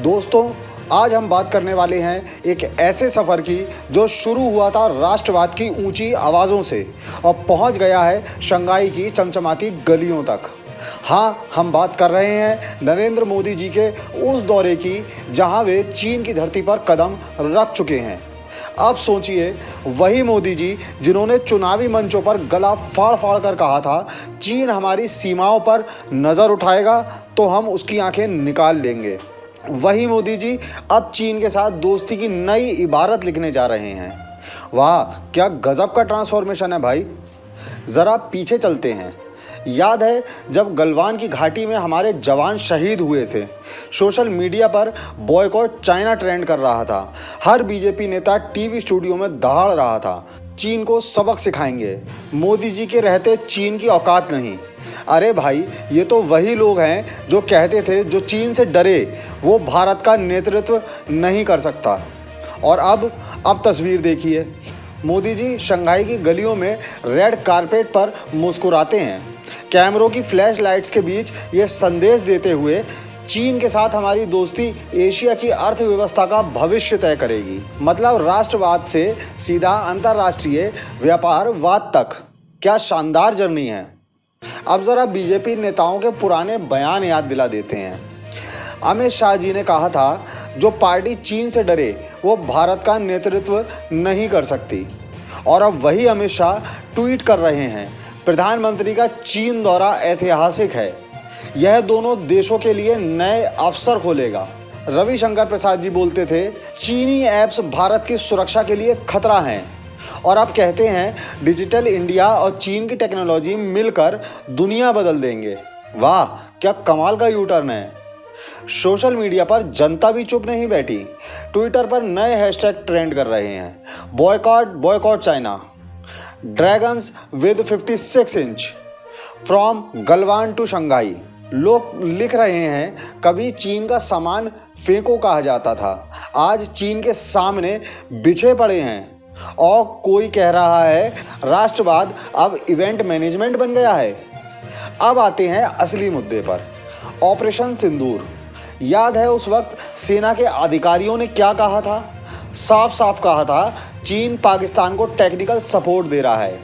दोस्तों, आज हम बात करने वाले हैं एक ऐसे सफ़र की जो शुरू हुआ था राष्ट्रवाद की ऊंची आवाज़ों से और पहुंच गया है शंघाई की चमचमाती गलियों तक। हाँ, हम बात कर रहे हैं नरेंद्र मोदी जी के उस दौरे की जहां वे चीन की धरती पर कदम रख चुके हैं। अब सोचिए, वही मोदी जी जिन्होंने चुनावी मंचों पर गला फाड़ फाड़ कर कहा था, चीन हमारी सीमाओं पर नज़र उठाएगा तो हम उसकी आंखें निकाल लेंगे। वही मोदी जी अब चीन के साथ दोस्ती की नई इबारत लिखने जा रहे हैं। वाह, क्या गजब का ट्रांसफॉर्मेशन है भाई। ज़रा पीछे चलते हैं। याद है जब गलवान की घाटी में हमारे जवान शहीद हुए थे, सोशल मीडिया पर बॉयकॉट चाइना ट्रेंड कर रहा था। हर बीजेपी नेता टीवी स्टूडियो में दहाड़ रहा था, चीन को सबक सिखाएंगे, मोदी जी के रहते चीन की औकात नहीं। अरे भाई, ये तो वही लोग हैं जो कहते थे जो चीन से डरे वो भारत का नेतृत्व नहीं कर सकता। और अब तस्वीर देखिए, मोदी जी शंघाई की गलियों में रेड कारपेट पर मुस्कुराते हैं, कैमरों की फ्लैश लाइट्स के बीच ये संदेश देते हुए चीन के साथ हमारी दोस्ती एशिया की अर्थव्यवस्था का भविष्य तय करेगी। मतलब राष्ट्रवाद से सीधा अंतर्राष्ट्रीय व्यापारवाद तक। क्या शानदार जर्नी है। अब ज़रा बीजेपी नेताओं के पुराने बयान याद दिला देते हैं। अमित शाह जी ने कहा था, जो पार्टी चीन से डरे वो भारत का नेतृत्व नहीं कर सकती। और अब वही अमित शाह ट्वीट कर रहे हैं, प्रधानमंत्री का चीन दौरा ऐतिहासिक है, यह दोनों देशों के लिए नए अवसर खोलेगा। रविशंकर प्रसाद जी बोलते थे, चीनी ऐप्स भारत की सुरक्षा के लिए खतरा हैं। और अब कहते हैं, डिजिटल इंडिया और चीन की टेक्नोलॉजी मिलकर दुनिया बदल देंगे। वाह, क्या कमाल का यू टर्न है। सोशल मीडिया पर जनता भी चुप नहीं बैठी। ट्विटर पर नए हैशटैग ट्रेंड कर रहे हैं, boycott China, dragons with 56 inch, from Galwan to Shanghai. लोग लिख रहे हैं, कभी चीन का सामान फेंको कहा जाता था, आज चीन के सामने बिछे पड़े हैं। और कोई कह रहा है, राष्ट्रवाद अब इवेंट मैनेजमेंट बन गया है। अब आते हैं असली मुद्दे पर, ऑपरेशन सिंदूर। याद है उस वक्त सेना के अधिकारियों ने क्या कहा था? साफ साफ कहा था, चीन पाकिस्तान को टेक्निकल सपोर्ट दे रहा है।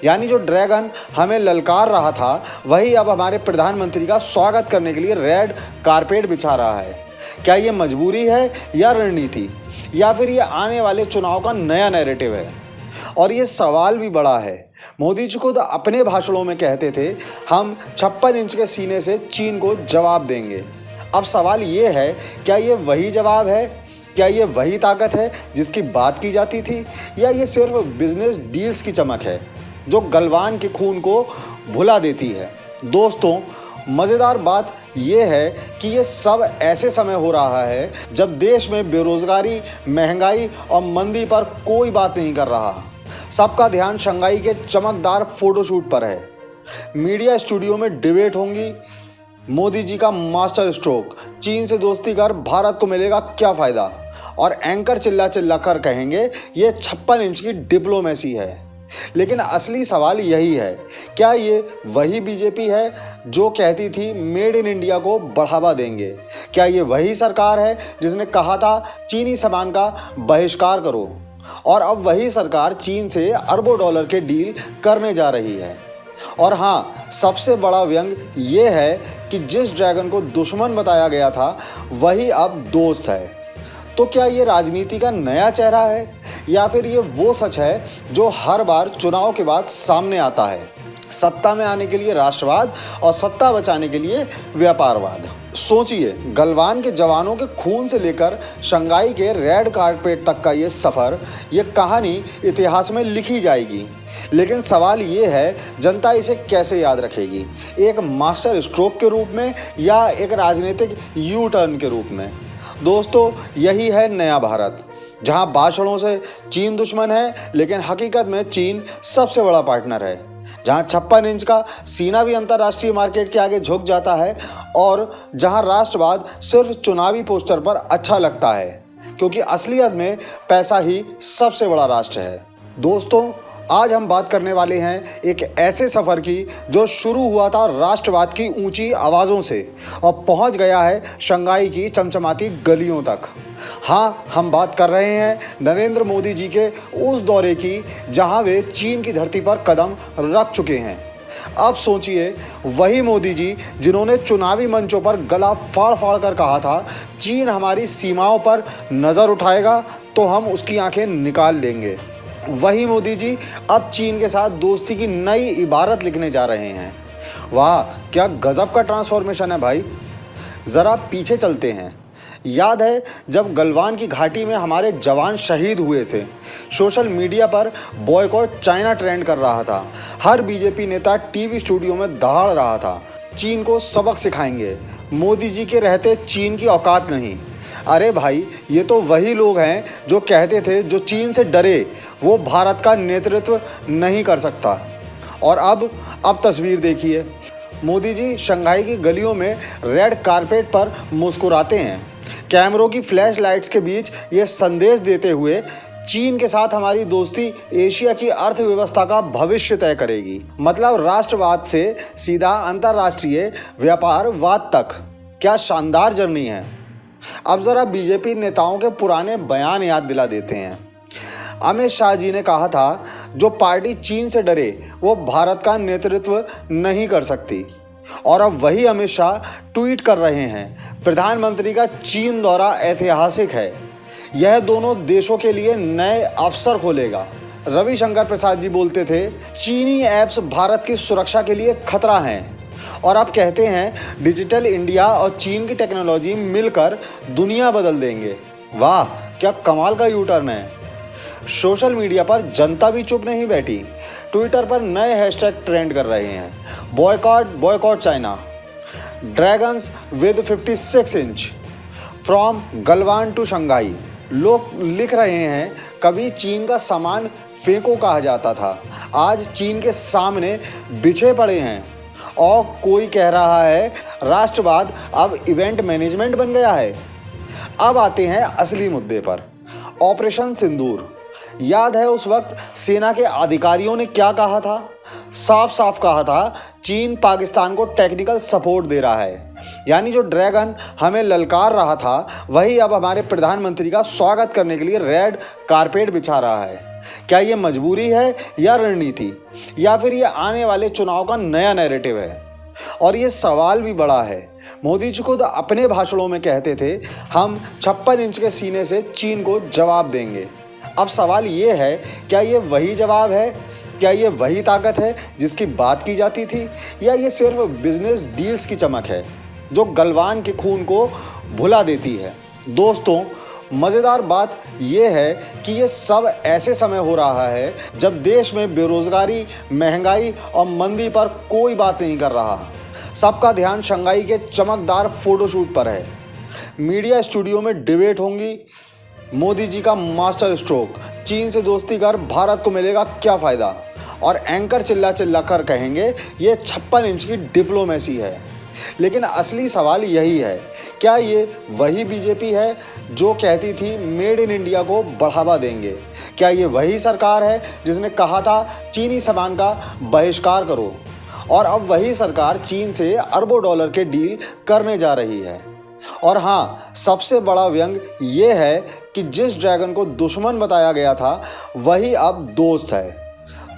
यानी जो ड्रैगन हमें ललकार रहा था, वही अब हमारे प्रधानमंत्री का स्वागत करने के लिए रेड कारपेट बिछा रहा है। क्या ये मजबूरी है या रणनीति, या फिर ये आने वाले चुनाव का नया नैरेटिव है? और ये सवाल भी बड़ा है। मोदी जी खुद अपने भाषणों में कहते थे, हम 56 इंच के सीने से चीन को जवाब देंगे। अब सवाल ये है, क्या ये वही जवाब है? क्या ये वही ताकत है जिसकी बात की जाती थी, या ये सिर्फ बिजनेस डील्स की चमक है जो गलवान के खून को भुला देती है? दोस्तों, मज़ेदार बात यह है कि ये सब ऐसे समय हो रहा है जब देश में बेरोजगारी, महंगाई और मंदी पर कोई बात नहीं कर रहा। सबका ध्यान शंघाई के चमकदार फोटोशूट पर है। मीडिया स्टूडियो में डिबेट होंगी, मोदी जी का मास्टर स्ट्रोक, चीन से दोस्ती कर भारत को मिलेगा क्या फ़ायदा, और एंकर चिल्ला चिल्ला कर कहेंगे, ये 56 इंच की डिप्लोमेसी है। लेकिन असली सवाल यही है, क्या ये वही बीजेपी है जो कहती थी मेड इन इंडिया को बढ़ावा देंगे? क्या ये वही सरकार है जिसने कहा था चीनी सामान का बहिष्कार करो, और अब वही सरकार चीन से अरबों डॉलर के डील करने जा रही है? और हाँ, सबसे बड़ा व्यंग ये है कि जिस ड्रैगन को दुश्मन बताया गया था, वही अब दोस्त है। तो क्या ये राजनीति का नया चेहरा है, या फिर ये वो सच है जो हर बार चुनाव के बाद सामने आता है? सत्ता में आने के लिए राष्ट्रवाद और सत्ता बचाने के लिए व्यापारवाद। सोचिए, गलवान के जवानों के खून से लेकर शंघाई के रेड कारपेट तक का ये सफ़र, ये कहानी इतिहास में लिखी जाएगी। लेकिन सवाल ये है, जनता इसे कैसे याद रखेगी? एक मास्टर स्ट्रोक के रूप में या एक राजनीतिक यू टर्न के रूप में? दोस्तों, यही है नया भारत, जहां भाषणों से चीन दुश्मन है, लेकिन हकीकत में चीन सबसे बड़ा पार्टनर है। जहां 56 इंच का सीना भी अंतर्राष्ट्रीय मार्केट के आगे झुक जाता है, और जहां राष्ट्रवाद सिर्फ चुनावी पोस्टर पर अच्छा लगता है, क्योंकि असलियत में पैसा ही सबसे बड़ा राष्ट्र है। दोस्तों, आज हम बात करने वाले हैं एक ऐसे सफ़र की जो शुरू हुआ था राष्ट्रवाद की ऊंची आवाज़ों से और पहुंच गया है शंघाई की चमचमाती गलियों तक। हाँ, हम बात कर रहे हैं नरेंद्र मोदी जी के उस दौरे की जहां वे चीन की धरती पर कदम रख चुके हैं। अब सोचिए, वही मोदी जी जिन्होंने चुनावी मंचों पर गला फाड़ फाड़ कर कहा था, चीन हमारी सीमाओं पर नज़र उठाएगा तो हम उसकी आंखें निकाल लेंगे। वही मोदी जी अब चीन के साथ दोस्ती की नई इबारत लिखने जा रहे हैं। वाह, क्या गजब का ट्रांसफॉर्मेशन है भाई। ज़रा पीछे चलते हैं। याद है जब गलवान की घाटी में हमारे जवान शहीद हुए थे, सोशल मीडिया पर बॉयकॉट चाइना ट्रेंड कर रहा था। हर बीजेपी नेता टीवी स्टूडियो में दहाड़ रहा था, चीन को सबक सिखाएंगे, मोदी जी के रहते चीन की औकात नहीं। अरे भाई, ये तो वही लोग हैं जो कहते थे जो चीन से डरे वो भारत का नेतृत्व नहीं कर सकता। और अब तस्वीर देखिए, मोदी जी शंघाई की गलियों में रेड कारपेट पर मुस्कुराते हैं, कैमरों की फ्लैश लाइट्स के बीच ये संदेश देते हुए चीन के साथ हमारी दोस्ती एशिया की अर्थव्यवस्था का भविष्य तय करेगी। मतलब राष्ट्रवाद से सीधा अंतर्राष्ट्रीय व्यापारवाद तक। क्या शानदार जर्नी है। अब ज़रा बीजेपी नेताओं के पुराने बयान याद दिला देते हैं। अमित शाह जी ने कहा था, जो पार्टी चीन से डरे वो भारत का नेतृत्व नहीं कर सकती। और अब वही अमित शाह ट्वीट कर रहे हैं, प्रधानमंत्री का चीन दौरा ऐतिहासिक है, यह दोनों देशों के लिए नए अवसर खोलेगा। रविशंकर प्रसाद जी बोलते थे, चीनी ऐप्स भारत की सुरक्षा के लिए खतरा हैं। और अब कहते हैं, डिजिटल इंडिया और चीन की टेक्नोलॉजी मिलकर दुनिया बदल देंगे। वाह, क्या कमाल का यू टर्न है। सोशल मीडिया पर जनता भी चुप नहीं बैठी। ट्विटर पर नए हैशटैग ट्रेंड कर रहे हैं, boycott China, dragons with 56 inch, from Galwan to Shanghai. लोग लिख रहे हैं, कभी चीन का सामान फेंको कहा जाता था, आज चीन के सामने बिछे पड़े हैं। और कोई कह रहा है, राष्ट्रवाद अब इवेंट मैनेजमेंट बन गया है। अब आते हैं असली मुद्दे पर, ऑपरेशन सिंदूर। याद है उस वक्त सेना के अधिकारियों ने क्या कहा था? साफ साफ कहा था, चीन पाकिस्तान को टेक्निकल सपोर्ट दे रहा है। यानी जो ड्रैगन हमें ललकार रहा था, वही अब हमारे प्रधानमंत्री का स्वागत करने के लिए रेड कारपेट बिछा रहा है। क्या ये मजबूरी है या रणनीति, या फिर ये आने वाले चुनाव का नया नैरेटिव है? और ये सवाल भी बड़ा है। मोदी जी खुद अपने भाषणों में कहते थे, हम 56 इंच के सीने से चीन को जवाब देंगे। अब सवाल ये है, क्या ये वही जवाब है? क्या ये वही ताकत है जिसकी बात की जाती थी, या ये सिर्फ बिजनेस डील्स की चमक है जो गलवान के खून को भुला देती है? दोस्तों, मज़ेदार बात यह है कि ये सब ऐसे समय हो रहा है जब देश में बेरोजगारी, महंगाई और मंदी पर कोई बात नहीं कर रहा। सबका ध्यान शंघाई के चमकदार फोटोशूट पर है। मीडिया स्टूडियो में डिबेट होंगी, मोदी जी का मास्टर स्ट्रोक, चीन से दोस्ती कर भारत को मिलेगा क्या फ़ायदा, और एंकर चिल्ला चिल्ला कर कहेंगे ये 56 इंच की डिप्लोमेसी है। लेकिन असली सवाल यही है, क्या ये वही बीजेपी है जो कहती थी मेड इन इंडिया को बढ़ावा देंगे? क्या ये वही सरकार है जिसने कहा था चीनी सामान का बहिष्कार करो, और अब वही सरकार चीन से अरबों डॉलर के डील करने जा रही है? और हाँ, सबसे बड़ा व्यंग ये है कि जिस ड्रैगन को दुश्मन बताया गया था, वही अब दोस्त है।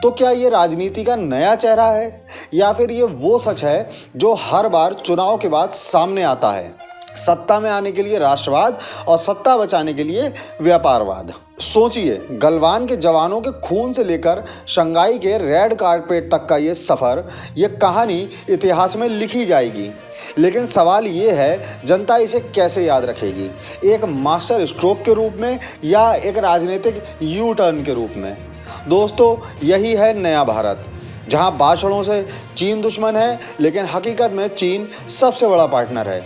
तो क्या ये राजनीति का नया चेहरा है, या फिर ये वो सच है जो हर बार चुनाव के बाद सामने आता है? सत्ता में आने के लिए राष्ट्रवाद और सत्ता बचाने के लिए व्यापारवाद। सोचिए, गलवान के जवानों के खून से लेकर शंघाई के रेड कारपेट तक का ये सफ़र, ये कहानी इतिहास में लिखी जाएगी। लेकिन सवाल ये है, जनता इसे कैसे याद रखेगी? एक मास्टर स्ट्रोक के रूप में या एक राजनीतिक यू टर्न के रूप में? दोस्तों, यही है नया भारत, जहां भाषणों से चीन दुश्मन है, लेकिन हकीकत में चीन सबसे बड़ा पार्टनर है।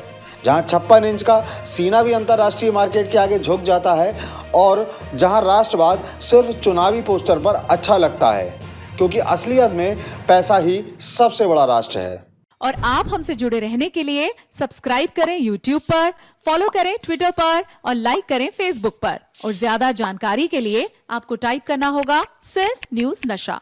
जहां 56 इंच का सीना भी अंतर्राष्ट्रीय मार्केट के आगे झुक जाता है, और जहां राष्ट्रवाद सिर्फ चुनावी पोस्टर पर अच्छा लगता है, क्योंकि असलियत में पैसा ही सबसे बड़ा राष्ट्र है। और आप हमसे जुड़े रहने के लिए सब्सक्राइब करें YouTube पर, फॉलो करें ट्विटर पर और लाइक करें Facebook पर। और ज्यादा जानकारी के लिए आपको टाइप करना होगा सिर्फ न्यूज नशा।